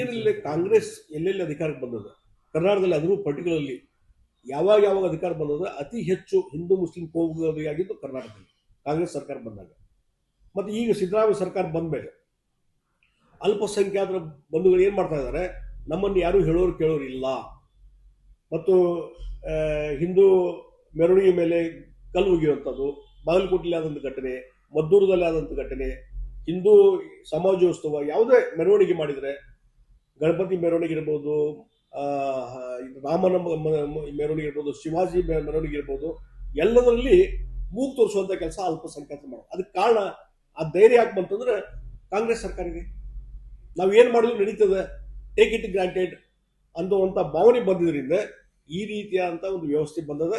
ಏನಿಲ್ಲ, ಕಾಂಗ್ರೆಸ್ ಎಲ್ಲೆಲ್ಲಿ ಅಧಿಕಾರಕ್ಕೆ ಬಂದದ ಕರ್ನಾಟಕದಲ್ಲಿ, ಅದೂ ಪರ್ಟಿಕ್ಯುಲರ್ಲಿ ಯಾವಾಗ ಅಧಿಕಾರ ಬಂದದ ಅತಿ ಹೆಚ್ಚು ಹಿಂದೂ ಮುಸ್ಲಿಂ ಕೋಮುಗಲಭೆಯಾಗಿದ್ದು ಕರ್ನಾಟಕದಲ್ಲಿ ಕಾಂಗ್ರೆಸ್ ಸರ್ಕಾರ ಬಂದಾಗ. ಮತ್ತು ಈಗ ಸಿದ್ದರಾಮಯ್ಯ ಸರ್ಕಾರ ಬಂದ ಮೇಲೆ ಅಲ್ಪಸಂಖ್ಯಾತರ ಬಂಧುಗಳು ಏನು ಮಾಡ್ತಾ ಇದ್ದಾರೆ, ನಮ್ಮನ್ನು ಯಾರೂ ಹೇಳೋರು ಕೇಳೋರು ಇಲ್ಲ, ಮತ್ತು ಹಿಂದೂ ಮೆರವಣಿಗೆ ಮೇಲೆ ಕಲ್ಲು ಒಗೆಯುವಂಥದ್ದು, ಬಾಗಲಕೋಟೆಯಲ್ಲಿ ಆದಂಥ ಘಟನೆ, ಮದ್ದೂರದಲ್ಲಿ ಆದಂಥ ಘಟನೆ, ಹಿಂದೂ ಸಮಾಜೋತ್ಸವ ಯಾವುದೇ ಮೆರವಣಿಗೆ ಮಾಡಿದರೆ, ಗಣಪತಿ ಮೆರವಣಿಗೆ ಇರ್ಬೋದು, ರಾಮನ ಮೆರವಣಿಗೆ ಇರ್ಬೋದು, ಶಿವಾಜಿ ಮೆರವಣಿಗೆ ಇರ್ಬೋದು, ಎಲ್ಲದರಲ್ಲಿ ಮೂಗು ತೋರಿಸುವಂಥ ಕೆಲಸ ಅಲ್ಪಸಂಖ್ಯಾತರು ಮಾಡೋದು. ಅದಕ್ಕೆ ಕಾರಣ ಆ ಧೈರ್ಯ ಯಾಕೆ ಬಂತಂದ್ರೆ ಕಾಂಗ್ರೆಸ್ ಸರ್ಕಾರಕ್ಕೆ ನಾವು ಏನು ಮಾಡಿದ್ರು ನಡೀತದೆ, ಟೇಕ್ ಇಟ್ ಗ್ರಾಂಟೆಡ್ ಅನ್ನುವಂಥ ಭಾವನೆ ಬಂದಿದ್ದರಿಂದ ಈ ರೀತಿಯಾದಂಥ ಒಂದು ವ್ಯವಸ್ಥೆ ಬಂದದ.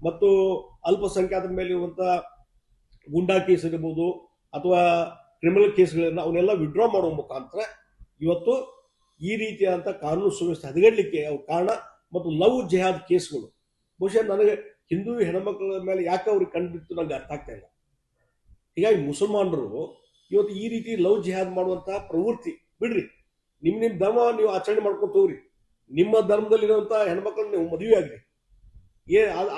ಮತ್ತು ಅಲ್ಪಸಂಖ್ಯಾತರ ಮೇಲೆ ಇರುವಂಥ ಗುಂಡಾ ಕೇಸ್ ಇರ್ಬೋದು ಅಥವಾ ಕ್ರಿಮಿನಲ್ ಕೇಸ್ಗಳನ್ನು ಅವನ್ನೆಲ್ಲ ವಿಡ್ರಾ ಮಾಡುವ ಮುಖಾಂತರ ಇವತ್ತು ಈ ರೀತಿಯಾದಂಥ ಕಾನೂನು ಸುವ್ಯವಸ್ಥೆ ಹದಗೆಡಲಿಕ್ಕೆ ಅವ್ರ ಕಾರಣ. ಮತ್ತು ಲವ್ ಜಿಹಾದ್ ಕೇಸ್ಗಳು ಬಹುಶಃ ನನಗೆ ಹಿಂದೂ ಹೆಣ್ಮಕ್ಳ ಮೇಲೆ ಯಾಕೆ ಅವ್ರಿಗೆ ಕಂಡುಬಿಟ್ಟು ನನಗೆ ಅರ್ಥ ಆಗ್ತಾ ಇಲ್ಲ. ಹೀಗಾಗಿ ಮುಸಲ್ಮಾನರು ಇವತ್ತು ಈ ರೀತಿ ಲವ್ ಜಿಹಾದ್ ಮಾಡುವಂತಹ ಪ್ರವೃತ್ತಿ ಬಿಡ್ರಿ, ನಿಮ್ಮ ಧರ್ಮ ನೀವು ಆಚರಣೆ ಮಾಡ್ಕೊಂಡು ಹೋಗ್ರಿ, ನಿಮ್ಮ ಧರ್ಮದಲ್ಲಿರುವಂಥ ಹೆಣ್ಮಕ್ಳನ್ನ ನೀವು ಮದುವೆ ಆಗ್ರಿ,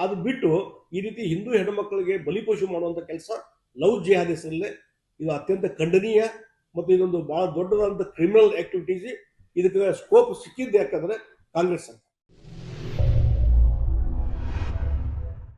ಅದು ಬಿಟ್ಟು ಈ ರೀತಿ ಹಿಂದೂ ಹೆಣ್ಮಕ್ಳಿಗೆ ಬಲಿಪಶು ಮಾಡುವಂಥ ಕೆಲಸ ಲವ್ ಜಿಹಾದ್ ಹೆಸರಲ್ಲೇ ಇದು ಅತ್ಯಂತ ಖಂಡನೀಯ. ಮತ್ತು ಇದೊಂದು ಬಹಳ ದೊಡ್ಡದಾದಂಥ ಕ್ರಿಮಿನಲ್ ಆಕ್ಟಿವಿಟೀಸ್. ಇದಕ್ಕೆ ಸ್ಕೋಪ್ ಸಿಕ್ಕಿದ್ದು ಯಾಕಂದ್ರೆ ಕಾಂಗ್ರೆಸ್ ಸರ್ಕಾರ.